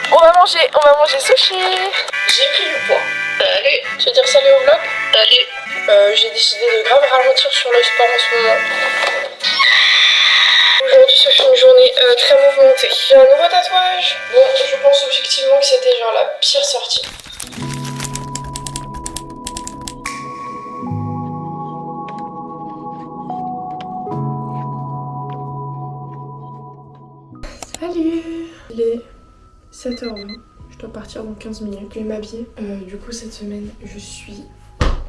On va manger sushi. J'ai pris le poids. Allez. Tu veux dire salut au vlog? Allez. J'ai décidé de grave ralentir sur le sport en ce moment. Aujourd'hui ce fut une journée très mouvementée. J'ai un nouveau tatouage. Bon, je pense objectivement que c'était genre la pire sortie. Salut. Il est 7h20. Je dois partir dans 15 minutes. Je vais m'habiller. Du coup cette semaine je suis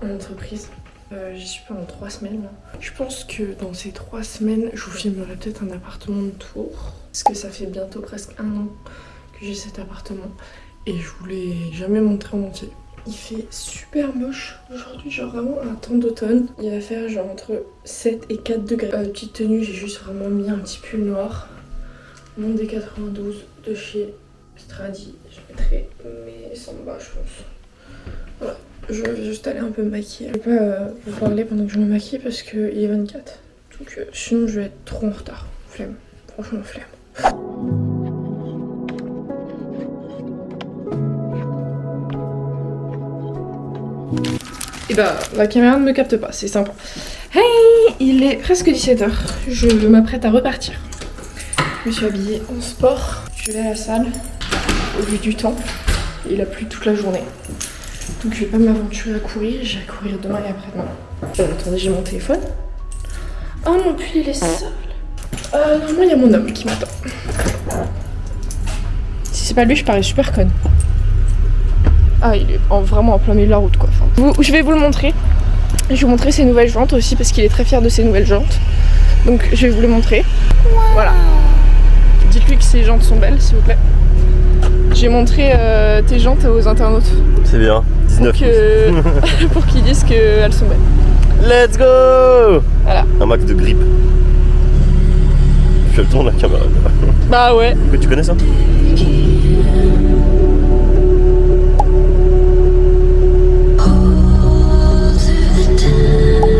en entreprise. J'y suis pendant 3 semaines là. Je pense que dans ces 3 semaines, je vous filmerai peut-être un appartement de tour. Parce que ça fait bientôt presque 1 an que j'ai cet appartement. Et je vous l'ai jamais montré en entier. Il fait super moche aujourd'hui, genre vraiment un temps d'automne. Il va faire genre entre 7 et 4 degrés. Petite tenue, j'ai juste vraiment mis un petit pull noir. Mon D92 de chez Stradi. Je mettrai mes sambas je pense. Voilà. Je vais juste aller un peu me maquiller. Je vais pas vous parler pendant que je me maquille parce qu'il est 24. Donc sinon je vais être trop en retard. Flemme. Franchement flemme. Et bah la caméra ne me capte pas, c'est sympa. Hey, il est presque 17h. Je m'apprête à repartir. Je me suis habillée en sport. Je vais à la salle au vu du temps. Il a plu toute la journée. Donc je vais pas m'aventurer à courir, je vais courir demain et après-demain. Attendez, j'ai mon téléphone. Oh mon pull il est sale. Normalement il y a mon homme qui m'attend. Si c'est pas lui, je parais super conne. Ah, il est vraiment en plein milieu de la route quoi. Enfin, je vais vous le montrer. Je vais vous montrer ses nouvelles jantes aussi parce qu'il est très fier de ses nouvelles jantes. Donc je vais vous les montrer. Voilà. Dites-lui que ses jantes sont belles s'il vous plaît. J'ai montré tes jantes aux internautes. C'est bien, 19 pour qu'ils disent qu'elles sont belles. Let's go. Voilà. Un max de grip. Je tourne la caméra. Bah ouais. Tu connais ça?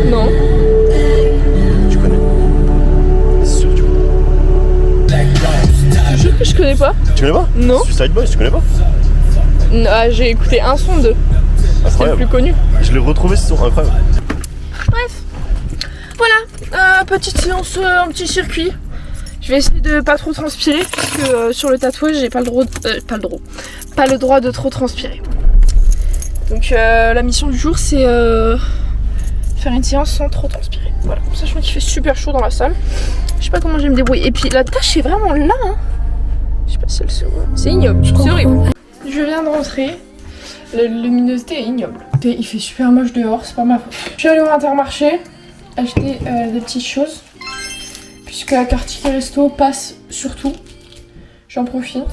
Non. Tu connais? C'est sûr que tu connais. Je jure que je connais pas. Tu connais pas? Non. Suicide Boys, tu connais pas? Ah, j'ai écouté un son d'eux. C'est le plus connu. Je l'ai retrouvé ce son, incroyable. Bref. Voilà. Petite séance, un petit circuit. Je vais essayer de pas trop transpirer parce que sur le tatouage j'ai pas le droit de trop transpirer. Donc la mission du jour c'est faire une séance sans trop transpirer. Voilà, sachant qu'il fait super chaud dans la salle. Je sais pas comment je vais me débrouiller. Et puis la tâche est vraiment là. Hein. Je sais pas si elle se voit. C'est ignoble, c'est horrible. Je viens de rentrer. La luminosité est ignoble. Il fait super moche dehors, c'est pas ma faute. Je suis allée au Intermarché acheter des petites choses. Puisque la carte Ticket Resto passe sur tout. J'en profite.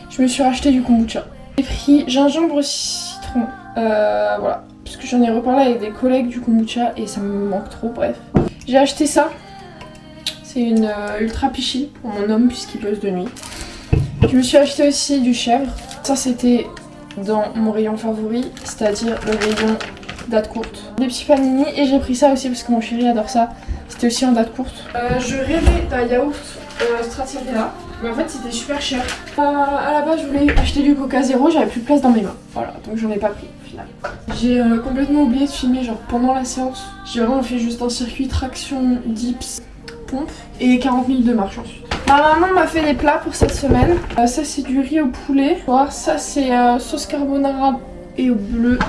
Je me suis racheté du kombucha. J'ai pris gingembre citron. Voilà. Parce que j'en ai reparlé avec des collègues du kombucha et ça me manque trop, bref. J'ai acheté ça. C'est une ultra pichi pour mon homme puisqu'il bosse de nuit. Je me suis acheté aussi du chèvre. Ça c'était dans mon rayon favori, c'est-à-dire le rayon date courte. Des petits panini et j'ai pris ça aussi parce que mon chéri adore ça. C'était aussi en date courte. Je rêvais d'un yaourt Stracciatella, mais en fait c'était super cher. À la base je voulais acheter du Coca Zéro, j'avais plus de place dans mes mains. Voilà, donc j'en ai pas pris au final. J'ai complètement oublié de filmer genre pendant la séance. J'ai vraiment fait juste un circuit traction, dips, pompe et 40 000 de marche ensuite. Ma maman m'a fait des plats pour cette semaine. Ça c'est du riz au poulet. Ça c'est sauce carbonara et au bleu,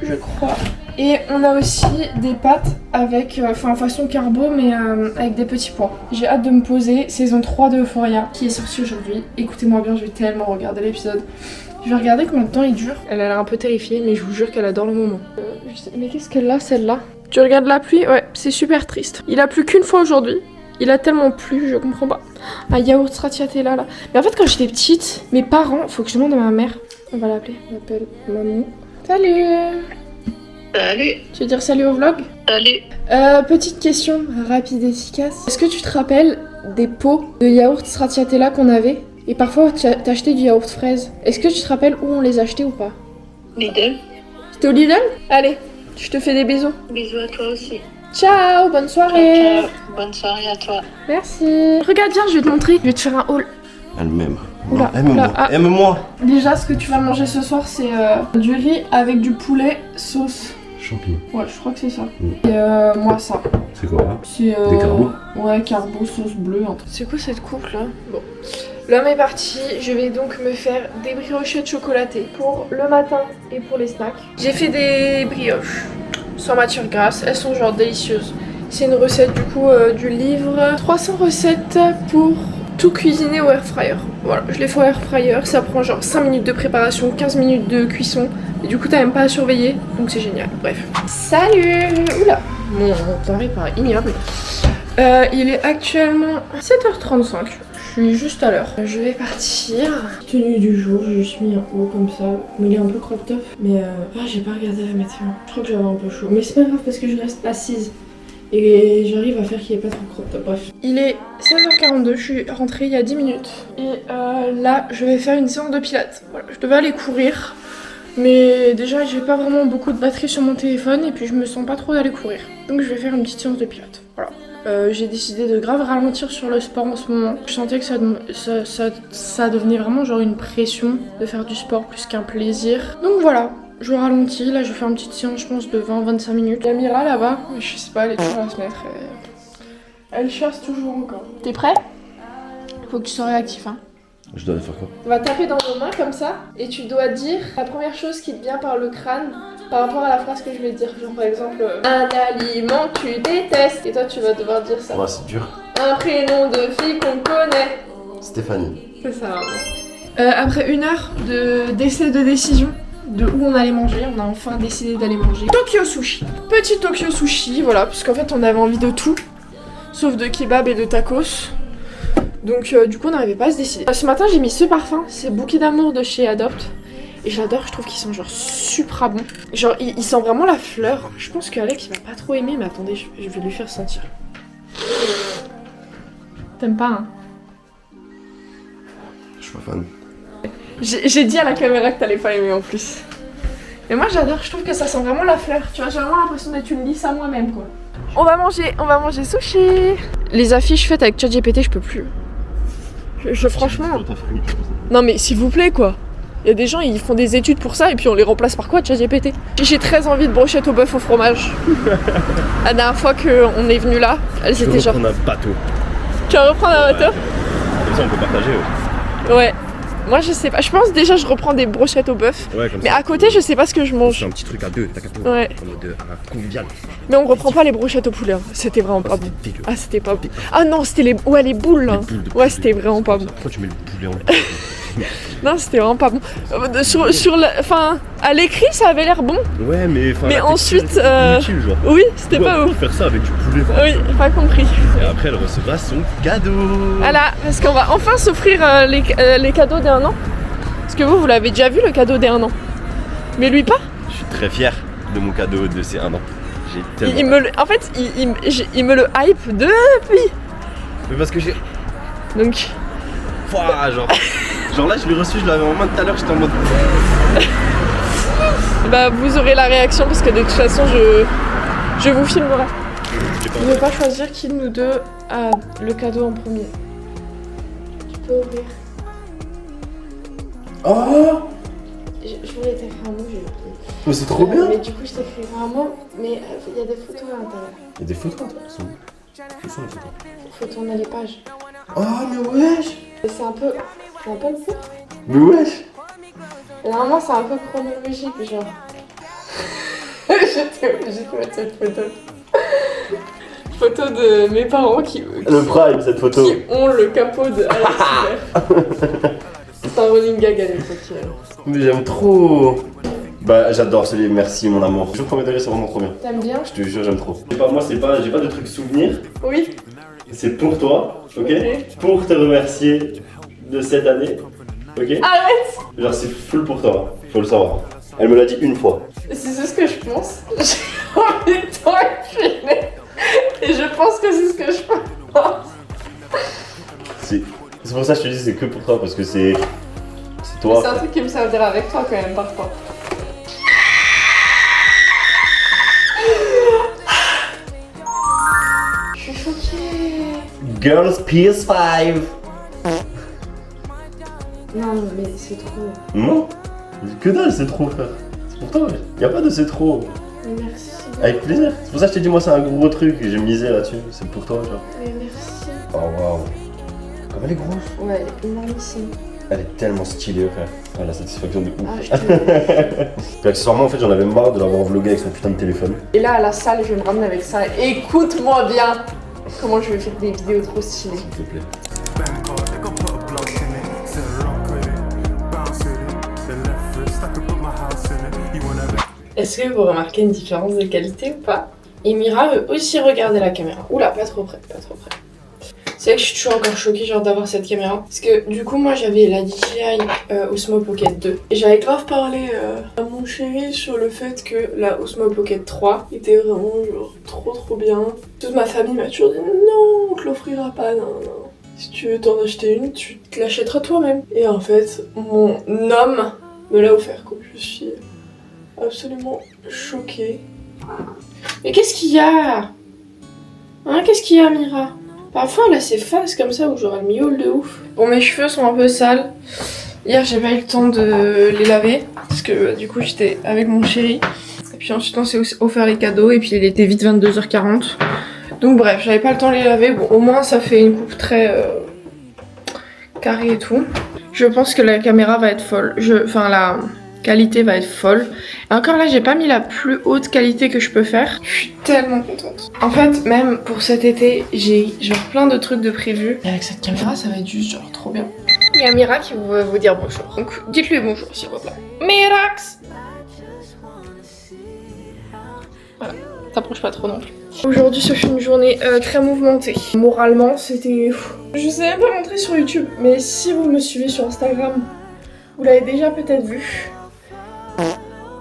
je crois. Et on a aussi des pâtes avec, façon carbo mais avec des petits pois. J'ai hâte de me poser. Saison 3 de Euphoria qui est sortie aujourd'hui. Écoutez-moi bien, je vais tellement regarder l'épisode. Je vais regarder combien de temps il dure. Elle a l'air un peu terrifiée mais je vous jure qu'elle adore le moment. Mais qu'est-ce qu'elle a celle-là? Tu regardes la pluie? Ouais, c'est super triste. Il a plu qu'une fois aujourd'hui. Il a tellement plu, je comprends pas. Un yaourt stracciatella là. Mais en fait quand j'étais petite, mes parents, faut que je demande à ma mère. On va l'appeler, on l'appelle maman. Salut! Salut. Tu veux dire salut au vlog? Salut. Petite question rapide et efficace. Est-ce que tu te rappelles des pots de yaourt stracciatella qu'on avait? Et parfois t'achetais du yaourt fraise. Est-ce que tu te rappelles où on les achetait ou pas? Lidl. C'était au Lidl? Allez, je te fais des bisous. Bisous à toi aussi. Ciao, bonne soirée. Ciao. Bonne soirée à toi. Merci. Regarde, viens, je vais te montrer. Je vais te faire un haul. Elle m'aime. Oula, Aime-moi, oula, ah. aime-moi. Déjà, ce que tu vas manger ce soir, c'est du riz avec du poulet sauce. Champignons. Ouais, je crois que c'est ça. Mm. Et moi, ça. C'est quoi hein? C'est Des carbos? Ouais, carbo, sauce bleue. C'est quoi cette coupe là? Bon. L'homme est parti, je vais donc me faire des briochettes chocolatées pour le matin et pour les snacks. J'ai fait des brioches sans matière grasse, elles sont genre délicieuses. C'est une recette du coup du livre 300 recettes pour tout cuisiner au air fryer. Voilà, je l'ai fait au air fryer, ça prend genre 5 minutes de préparation, 15 minutes de cuisson. Et du coup t'as même pas à surveiller, donc c'est génial. Bref. Salut! Oula! Mon taré paraît ignoble. Il est actuellement 7h35. Je suis juste à l'heure. Je vais partir. Tenue du jour, j'ai juste mis un haut comme ça. Mais il est un peu crop top. Mais j'ai pas regardé la météo. Je crois que j'avais un peu chaud. Mais c'est pas grave parce que je reste assise. Et j'arrive à faire qu'il n'y ait pas trop crop top. Bref. Il est 16h42. Je suis rentrée il y a 10 minutes. Et là, je vais faire une séance de pilates. Voilà, je devais aller courir. Mais déjà, j'ai pas vraiment beaucoup de batterie sur mon téléphone. Et puis, je me sens pas trop d'aller courir. Donc, je vais faire une petite séance de pilates. Voilà. J'ai décidé de grave ralentir sur le sport en ce moment. Je sentais que ça devenait vraiment genre une pression de faire du sport plus qu'un plaisir. Donc voilà, je ralentis. Là, je vais faire une petite séance, je pense, de 20-25 minutes. Il y a Mira là-bas, je sais pas, elle est toujours à se mettre. Elle chasse toujours encore. T'es prêt? Faut que tu sois réactif, hein. Je dois aller faire quoi? On va taper dans nos mains comme ça et tu dois dire la première chose qui te vient par le crâne par rapport à la phrase que je vais dire. Genre par exemple, un aliment que tu détestes. Et toi tu vas devoir dire ça. Ouais, c'est dur. Un prénom de fille qu'on connaît. Stéphanie. C'est ça. Après 1 heure d'essai de décision de où on allait manger, on a enfin décidé d'aller manger Tokyo Sushi. Petit Tokyo Sushi, voilà, puisqu'en fait on avait envie de tout, sauf de kebab et de tacos. Donc du coup on n'arrivait pas à se décider. Ce matin j'ai mis ce parfum, c'est Bouquet d'amour de chez Adopt. Et j'adore, je trouve qu'ils sont genre super bons. Genre il sent vraiment la fleur. Je pense qu'Alex il va pas trop aimer, mais attendez, je vais lui faire sentir. T'aimes pas hein? Je suis pas fan. J'ai dit à la caméra que t'allais pas aimer en plus. Mais moi j'adore, je trouve que ça sent vraiment la fleur. Tu vois, j'ai vraiment l'impression d'être une lisse à moi-même quoi. On va manger sushi. Les affiches faites avec ChatGPT, je peux plus. Franchement. Non mais s'il vous plaît quoi. Il y a des gens, ils font des études pour ça et puis on les remplace par quoi, ChatGPT? J'ai très envie de brochettes au bœuf au fromage. La dernière fois qu'on est venu là, elles étaient genre. On a un bateau. Tu vas reprendre un bateau? Comme ça on peut partager. Ouais. Moi je sais pas, je pense déjà je reprends des brochettes au bœuf. Ouais, comme mais ça. à côté je sais pas ce que je mange. C'est un petit truc à deux, t'as capté? Ouais. En mode convivial. Mais on reprend pas les brochettes au poulet, hein. C'était vraiment pas bon. Dégueu. Ah c'était pas bon. Ah non c'était les boules là. Les boules de Ouais poulet. c'était vraiment pas bon. Pourquoi tu mets le poulet en Non c'était vraiment pas bon. Sur la, enfin à l'écrit ça avait l'air bon. Ouais mais Mais la ensuite, texture est inutile, genre. Oui c'était Pourquoi pas ouf. faire ça avec du poulet? Oui pas compris. Et après elle recevra son cadeau. Voilà parce qu'on va enfin s'offrir les cadeaux des 1 an. Parce que vous l'avez déjà vu le cadeau des 1 an. Mais lui pas. Je suis très fier de mon cadeau de ces 1 an. J'ai tellement... En fait il me le hype depuis. Mais parce que j'ai... Donc... Pouah, genre là je l'ai reçu, je l'avais en main tout à l'heure, j'étais en mode... Bah vous aurez la réaction parce que de toute façon je vous filmerai. Je ne veux pas choisir qui de nous deux a le cadeau en premier. Tu peux ouvrir. Oh Je voulais t'écrire un mot, j'ai oublié. mais c'est trop bien. Mais du coup je t'écrirai un mot, mais il y a des photos à l'intérieur. Il y a des photos, elles sont où? Où sont les photos? Il faut tourner les pages. Oh mais wesh. Et c'est un peu le coup. Mais wesh. Et normalement c'est un peu chronologique genre. J'étais obligée de mettre cette photo. Photo de mes parents qui Le prime cette photo. qui ont le capot de Alex Hubert. C'est un running gag à l'époque. Mais j'aime trop. Bah j'adore celui, merci mon amour. Je premier degré, c'est vraiment trop bien. T'aimes bien? Je te jure, j'aime trop. J'ai pas de trucs souvenirs. Oui. C'est pour toi, ok? Ok. Pour te remercier de cette année, ok? Arrête! Genre c'est full pour toi, faut le savoir. Elle me l'a dit une fois. C'est ce que je pense. J'ai envie de t'enculer. Et je pense que c'est ce que je pense. C'est pour ça que je te dis c'est que pour toi parce que c'est toi. C'est un truc qui me servira avec toi quand même parfois. Je suis choquée. Girls PS5. Non, mais c'est trop. Non, que dalle, c'est trop, frère. C'est pour toi, y a pas de c'est trop. Mais merci. Avec plaisir. C'est pour ça que je t'ai dit, moi, c'est un gros truc et j'ai misé là-dessus. C'est pour toi, genre. Mais merci. Oh, waouh. Comme elle est grosse. Ouais, elle est énormissime. Elle est tellement stylée, frère. Ah, la satisfaction de ouf. Ah, je te... Puis accessoirement, en fait, j'en avais marre de l'avoir vlogué avec son putain de téléphone. Et là, à la salle, je vais me ramener avec ça. Écoute-moi bien comment je vais faire des vidéos trop stylées. S'il te plaît. Est-ce que vous remarquez une différence de qualité ou pas? Et Mira veut aussi regarder la caméra. Oula, pas trop près, pas trop près. C'est vrai que je suis toujours encore choquée genre d'avoir cette caméra. Parce que du coup moi j'avais la DJI Osmo Pocket 2. Et j'avais grave parlé à mon chéri sur le fait que la Osmo Pocket 3 était vraiment genre trop bien. Toute ma famille m'a toujours dit non, on te l'offrira pas, non. Si tu veux t'en acheter une, tu te l'achèteras toi-même. Et en fait, mon homme me l'a offert quoi. Je suis absolument choquée. Mais qu'est-ce qu'il y a? Hein, qu'est-ce qu'il y a, Mira? Parfois elle a ses phases comme ça où genre elle miaule de ouf. Bon, mes cheveux sont un peu sales. Hier j'ai pas eu le temps de les laver parce que du coup j'étais avec mon chéri. Et puis ensuite on s'est offert les cadeaux et puis il était vite 22h40. Donc bref, j'avais pas le temps de les laver. Bon, au moins ça fait une coupe très carrée et tout. Je pense que la caméra va être folle. Enfin la qualité va être folle. Et encore là, j'ai pas mis la plus haute qualité que je peux faire. Je suis tellement contente. En fait, même pour cet été, j'ai genre plein de trucs de prévus. Et avec cette caméra, ça va être juste genre trop bien. Il y a Mira qui veut vous dire bonjour. Donc dites-lui bonjour s'il vous plaît. Mirax! Voilà, t'approches pas trop non plus. Aujourd'hui, ce fut une journée très mouvementée. Moralement, c'était... Je sais même pas montrer sur YouTube, mais si vous me suivez sur Instagram, vous l'avez déjà peut-être vu.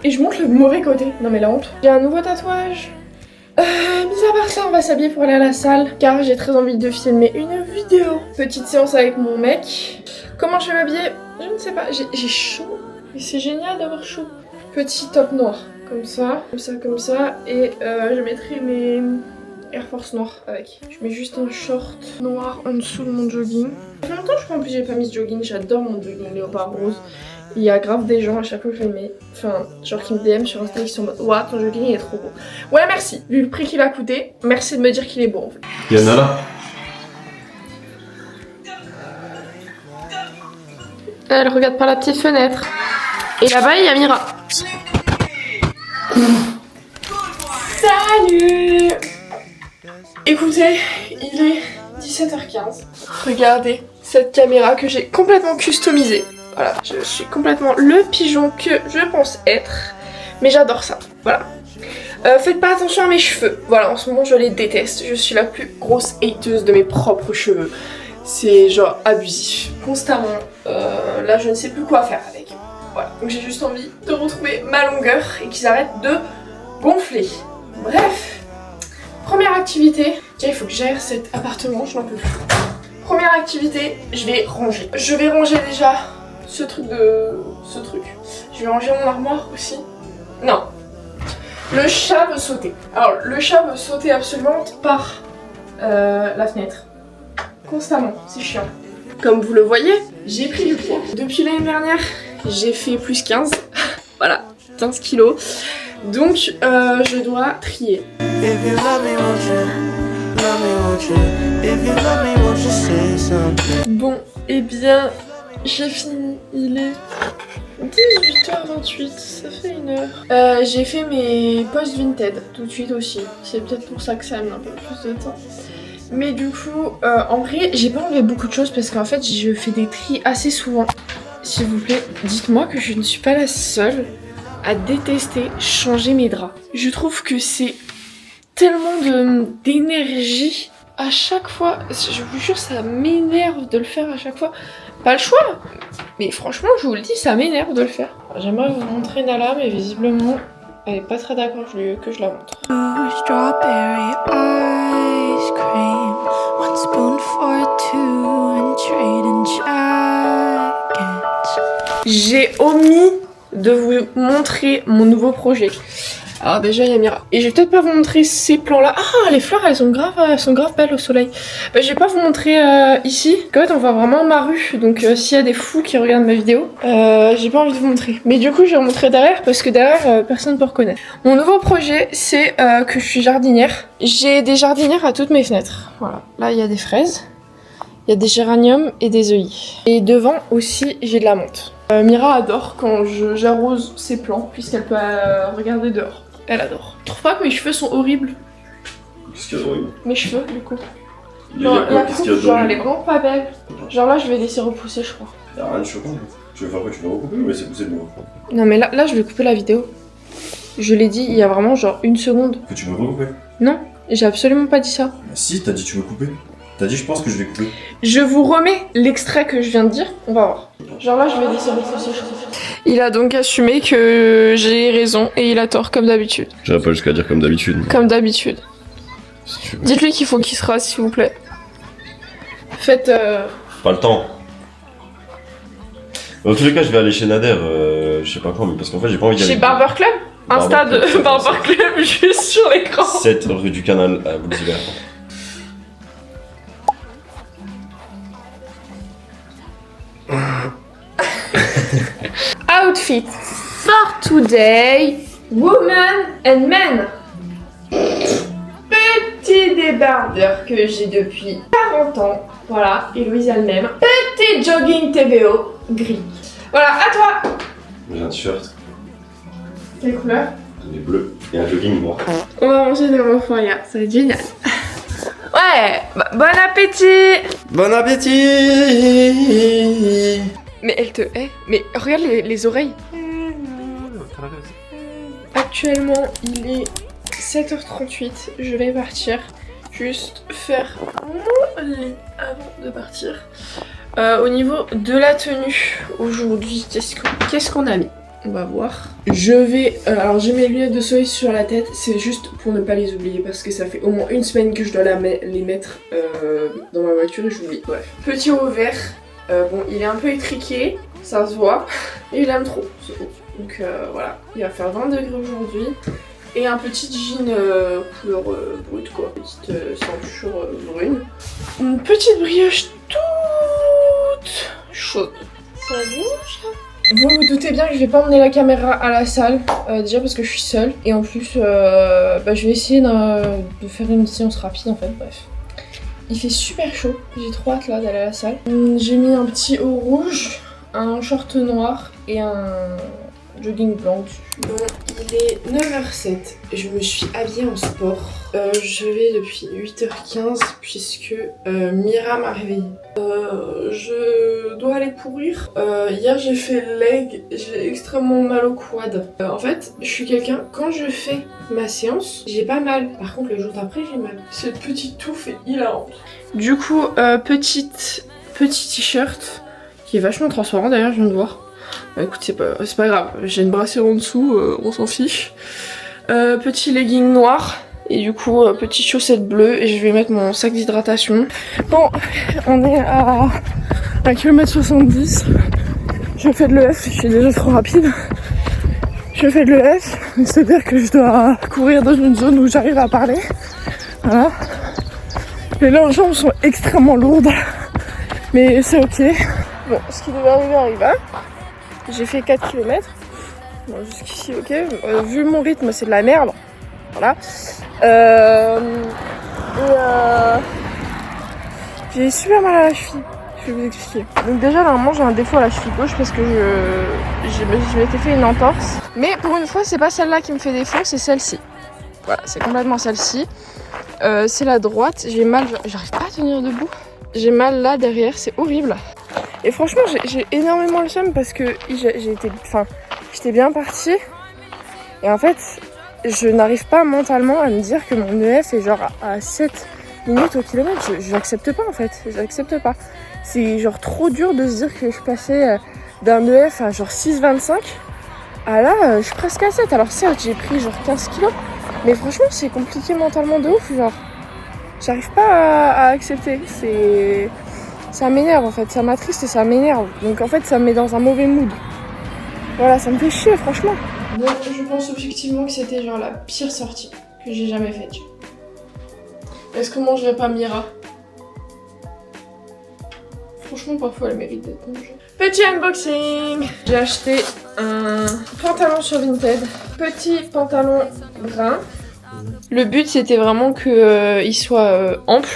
Et je montre le mauvais côté. Non mais la honte. J'ai un nouveau tatouage. Mis à part ça, on va s'habiller pour aller à la salle. Car j'ai très envie de filmer une vidéo. Petite séance avec mon mec. Comment je vais m'habiller? Je ne sais pas. J'ai chaud. Et c'est génial d'avoir chaud. Petit top noir. Comme ça, comme ça, comme ça. Et je mettrai mes Air Force noirs avec. Je mets juste un short noir en dessous de mon jogging. Ça fait longtemps je crois en plus j'ai pas mis ce jogging. J'adore mon jogging léopard rose. Il y a grave des gens à chaque fois que je le mets, enfin genre qui me DM sur Insta qui sont en mode ouah ton jogging il est trop beau. Ouais merci, vu le prix qu'il a coûté, merci de me dire qu'il est beau en fait. Y'en a là. Elle regarde par la petite fenêtre. Et là-bas il y a Mira. Salut. Écoutez, il est 17h15. Regardez cette caméra que j'ai complètement customisée. Voilà, je suis complètement le pigeon que je pense être. Mais j'adore ça, voilà. Faites pas attention à mes cheveux. Voilà, en ce moment je les déteste. Je suis la plus grosse hateuse de mes propres cheveux. C'est genre abusif. Constamment. Là je ne sais plus quoi faire avec. Voilà, donc j'ai juste envie de retrouver ma longueur et qu'ils arrêtent de gonfler. Bref. Première activité. Déjà il faut que j'aère cet appartement, je n'en peux plus. Première activité, je vais ranger. Je vais ranger déjà ce truc. Je vais ranger mon armoire aussi. Non. Le chat veut sauter. Alors le chat veut sauter absolument par la fenêtre. Constamment, c'est chiant. Comme vous le voyez, j'ai pris du poids. Depuis l'année dernière, j'ai fait plus 15. Voilà, 15 kilos. Donc je dois trier. Bon, eh bien, j'ai fini. Il est 18h28, ça fait une heure. J'ai fait mes posts Vinted tout de suite aussi. C'est peut-être pour ça que ça met un peu plus de temps. Mais du coup, en vrai, j'ai pas enlevé beaucoup de choses parce qu'en fait, je fais des tris assez souvent. S'il vous plaît, dites-moi que je ne suis pas la seule à détester changer mes draps. Je trouve que c'est tellement d'énergie à chaque fois. Je vous jure, ça m'énerve de le faire à chaque fois. Pas le choix. Mais franchement, je vous le dis, ça m'énerve de le faire. J'aimerais vous montrer Nala, mais visiblement, elle est pas très d'accord que je la montre. Strawberry ice cream, one spoon for two and trading jackets. J'ai omis de vous montrer mon nouveau projet. Alors déjà il y a Mira. Et je vais peut-être pas vous montrer ces plans là. Ah les fleurs elles sont grave belles au soleil. Bah, je vais pas vous montrer ici. En fait on voit vraiment ma rue. Donc s'il y a des fous qui regardent ma vidéo, j'ai pas envie de vous montrer. Mais du coup je vais vous montrer derrière parce que derrière personne ne peut reconnaître. Mon nouveau projet c'est que je suis jardinière. J'ai des jardinières à toutes mes fenêtres. Voilà. Là il y a des fraises. Il y a des géraniums et des œillets. Et devant aussi j'ai de la menthe. Mira adore quand j'arrose ses plants puisqu'elle peut regarder dehors. Elle adore. Je trouve pas que mes cheveux sont horribles. Qu'est-ce qu'il y a d'horrible? Mes cheveux, du coup. Il y a quoi? Qu'est-ce qu'il y a Genre, elle est d'horrible? vraiment pas belle. Genre là, je vais laisser repousser, je crois. Y'a rien de choquant. Tu veux faire quoi? Tu veux recouper ou laisser pousser le mur? Non, mais là, je vais couper la vidéo. Je l'ai dit il y a vraiment genre une seconde. Que tu veux recouper? Non, j'ai absolument pas dit ça. Bah si, t'as dit tu veux couper. T'as dit je pense que je vais couper. Je vous remets l'extrait que je viens de dire, on va voir. Genre là, je vais laisser repousser, je crois. Il a donc assumé que j'ai raison et il a tort, comme d'habitude. J'irai pas jusqu'à dire comme d'habitude. Comme d'habitude. Si tu veux. Dites-lui qu'il faut qu'il se rase, s'il vous plaît. Faites... Pas le temps. Dans tous les cas, je vais aller chez Nader, je sais pas quand, mais parce qu'en fait, j'ai pas envie d'y aller. Chez Barber Club. Insta Barber de Club, Barber Club juste sur l'écran. 7 rue du Canal à Boulogne. Outfit for today, woman and men. Petit débardeur que j'ai depuis 40 ans. Voilà, Héloïse elle-même. Petit jogging TVO gris. Voilà, à toi. J'ai un t-shirt, Quelle couleur? il est bleu, et un jogging noir. On va manger des Roforia, ça va être génial. Ouais, bon appétit. Bon appétit. Mais elle te hait. Mais regarde les oreilles. Actuellement, il est 7h38. Je vais partir. Juste faire mon lit avant de partir. Au niveau de la tenue, aujourd'hui, qu'est-ce qu'on a mis? On va voir. Je vais... alors j'ai mes lunettes de soleil sur la tête. C'est juste pour ne pas les oublier. Parce que ça fait au moins une semaine que je dois les mettre dans ma voiture et j'oublie. Bref. Petit haut vert. Bon, il est un peu étriqué, ça se voit, et il aime trop, c'est tout. Donc voilà, il va faire 20 degrés aujourd'hui. Et un petit jean couleur brute quoi, petite ceinture brune. Une petite brioche toute chaude. Salut mon chat. Vous vous doutez bien que je vais pas emmener la caméra à la salle, déjà parce que je suis seule. Et en plus, je vais essayer de faire une séance rapide en fait, bref. Il fait super chaud, j'ai trop hâte là d'aller à la salle. J'ai mis un petit haut rouge, un short noir et un jogging blanc dessus. Bon, il est 9h07, je me suis habillée en sport. Je vais depuis 8h15 puisque Mira m'a réveillée. Je dois aller courir. Hier j'ai fait leg, j'ai extrêmement mal au quad. En fait, je suis quelqu'un, quand je fais ma séance, j'ai pas mal. Par contre, le jour d'après, j'ai mal. Cette petite touffe est hilarante. Du coup, petit t-shirt qui est vachement transparent d'ailleurs, je viens de voir. Bah, écoute, c'est pas grave, j'ai une brassière en dessous, on s'en fiche. Petit legging noir. Et du coup, petite chaussette bleue et je vais mettre mon sac d'hydratation. Bon, on est à 1 km 70. Je fais de l'EF, je suis déjà trop rapide. Je fais de l'EF, c'est-à-dire que je dois courir dans une zone où j'arrive à parler. Voilà. Les longues jambes sont extrêmement lourdes, mais c'est ok. Bon, ce qui devait arriver arriva. J'ai fait 4 km. Bon, jusqu'ici, ok. Vu mon rythme, c'est de la merde. Voilà. J'ai super mal à la cheville. Je vais vous expliquer. Donc déjà, normalement, j'ai un défaut à la cheville gauche parce que je m'étais fait une entorse. Mais pour une fois, c'est pas celle-là qui me fait défaut, c'est celle-ci. Voilà, c'est complètement celle-ci. C'est la droite. J'ai mal, j'arrive pas à tenir debout. J'ai mal là derrière, c'est horrible. Et franchement, j'ai énormément le seum parce que j'étais bien partie. Et en fait, je n'arrive pas mentalement à me dire que mon EF est genre à 7 minutes au kilomètre. Je l'accepte pas en fait, j'accepte pas. C'est genre trop dur de se dire que je passais d'un EF à genre 6,25 à là, je suis presque à 7. Alors certes, j'ai pris genre 15 kilos, mais franchement, c'est compliqué mentalement de ouf, genre. J'arrive pas à accepter, ça m'énerve en fait, ça m'attriste et ça m'énerve. Donc en fait, ça me met dans un mauvais mood. Voilà, ça me fait chier franchement. Bon, je pense objectivement que c'était genre la pire sortie que j'ai jamais faite. Est-ce qu'on mangerait pas Mira? Franchement, parfois elle mérite d'être mangée. Petit unboxing. J'ai acheté un pantalon sur Vinted. Petit pantalon brun. Le but c'était vraiment que il soit ample.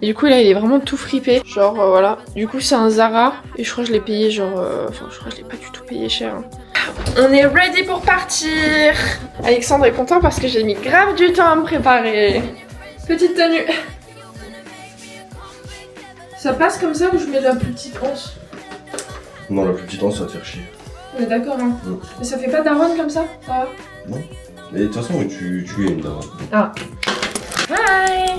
Et du coup là il est vraiment tout fripé. Genre voilà. Du coup c'est un Zara. Et je crois que je l'ai payé genre... Enfin je crois que je l'ai pas du tout payé cher. Hein. On est ready pour partir. Alexandre est content parce que j'ai mis grave du temps à me préparer. Petite tenue. Ça passe comme ça ou je mets la plus petite hanche? Non, la plus petite hanche, ça va te faire chier. On est d'accord hein. Mais ça fait pas daronne comme ça? Ça va? Non. Et de toute façon, tu gagnes daronne. Ah. Hi.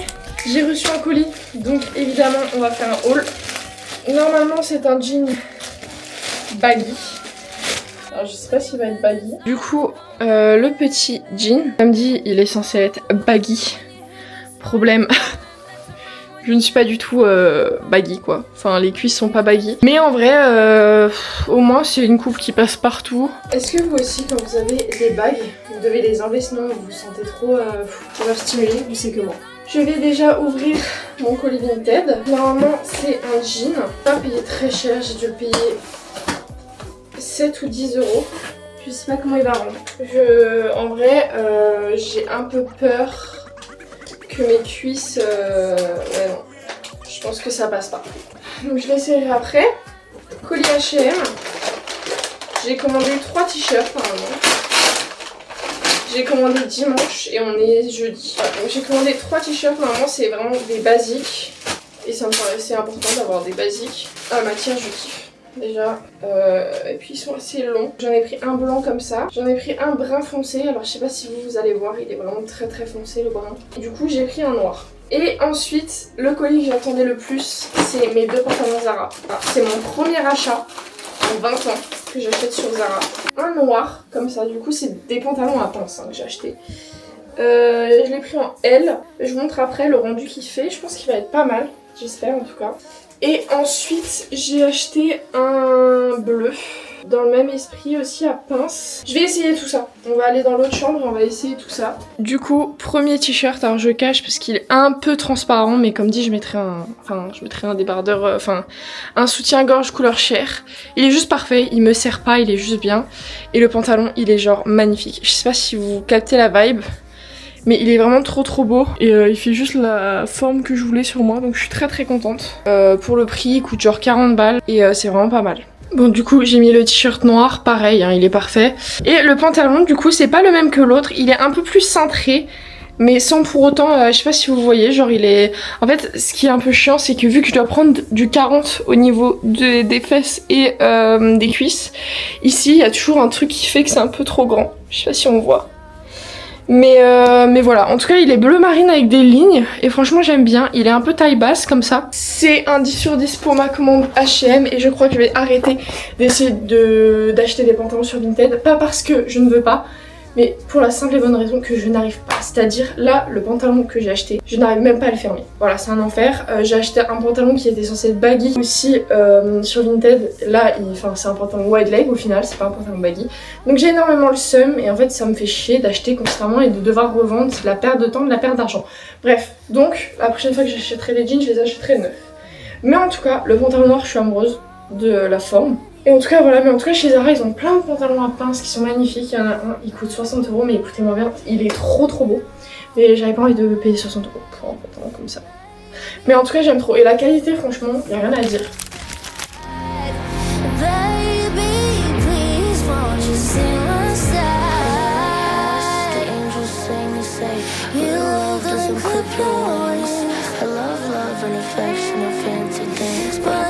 J'ai reçu un colis, donc évidemment on va faire un haul. Normalement c'est un jean baggy. Alors je sais pas s'il va être baggy. Du coup le petit jean, comme dit il est censé être baggy. Problème, je ne suis pas du tout baggy quoi. Enfin les cuisses sont pas baggy. Mais en vrai au moins c'est une coupe qui passe partout. Est-ce que vous aussi quand vous avez des bagues, vous devez les enlever sinon vous vous sentez trop stimulé? Je sais que moi. Je vais déjà ouvrir mon colis Vinted. Normalement c'est un jean. Pas payé très cher, j'ai dû le payer 7 ou 10 euros. Je sais pas comment il va rendre. En vrai j'ai un peu peur que mes cuisses... ouais non, je pense que ça passe pas. Donc je l'essayerai après. Colis H&M. J'ai commandé 3 t-shirts normalement. J'ai commandé dimanche et on est jeudi. Donc j'ai commandé 3 t-shirts, normalement c'est vraiment des basiques. Et ça me paraissait important d'avoir des basiques. Ah matière je kiffe déjà. Et puis ils sont assez longs. J'en ai pris un blanc comme ça. J'en ai pris un brun foncé. Alors je sais pas si vous allez voir, il est vraiment très très foncé le brun. Du coup j'ai pris un noir. Et ensuite le colis que j'attendais le plus c'est mes 2 pantalons Zara. C'est mon premier achat en 20 ans que j'achète sur Zara. Un noir comme ça, du coup c'est des pantalons à pince hein, que j'ai acheté. Je l'ai pris en L. Je vous montre après le rendu qu'il fait. Je pense qu'il va être pas mal, j'espère en tout cas. Et ensuite j'ai acheté un bleu dans le même esprit aussi à pince. Je vais essayer tout ça. On va aller dans l'autre chambre et on va essayer tout ça. Du coup, premier t-shirt, alors je cache parce qu'il est un peu transparent, mais comme dit, je mettrai un débardeur, un soutien-gorge couleur chair. Il est juste parfait, il me sert pas, il est juste bien. Et le pantalon, il est genre magnifique. Je sais pas si vous captez la vibe, mais il est vraiment trop beau. Et il fait juste la forme que je voulais sur moi, donc je suis très très contente. Pour le prix, il coûte genre 40 balles et c'est vraiment pas mal. Bon du coup j'ai mis le t-shirt noir, pareil hein, il est parfait. Et le pantalon du coup c'est pas le même que l'autre, il est un peu plus cintré. Mais sans pour autant, je sais pas si vous voyez, genre il est... En fait ce qui est un peu chiant c'est que vu que je dois prendre du 40 au niveau des fesses et des cuisses, ici il y a toujours un truc qui fait que c'est un peu trop grand. Je sais pas si on voit. Mais voilà, en tout cas il est bleu marine avec des lignes et franchement j'aime bien, il est un peu taille basse comme ça. C'est un 10 sur 10 pour ma commande H&M et je crois que je vais arrêter d'essayer d'acheter des pantalons sur Vinted. Pas parce que je ne veux pas, mais pour la simple et bonne raison que je n'arrive pas. C'est-à-dire là, le pantalon que j'ai acheté, je n'arrive même pas à le fermer. Voilà, c'est un enfer. J'ai acheté un pantalon qui était censé être baggy aussi sur Vinted. Là, c'est un pantalon wide leg au final, c'est pas un pantalon baggy. Donc j'ai énormément le seum et en fait ça me fait chier d'acheter constamment et de devoir revendre. C'est de la perte de temps, de la perte d'argent. Bref, donc la prochaine fois que j'achèterai des jeans, je les achèterai neufs. Mais en tout cas, le pantalon noir, je suis amoureuse de la forme. Et en tout cas voilà, mais en tout cas chez Zara ils ont plein de pantalons à pince qui sont magnifiques. Il y en a un, il coûte 60 euros, mais écoutez-moi bien, il est trop beau. Mais j'avais pas envie de payer 60 euros pour un pantalon comme ça. Mais en tout cas j'aime trop, et la qualité franchement, y a rien à dire. I love and affection and fancy things, but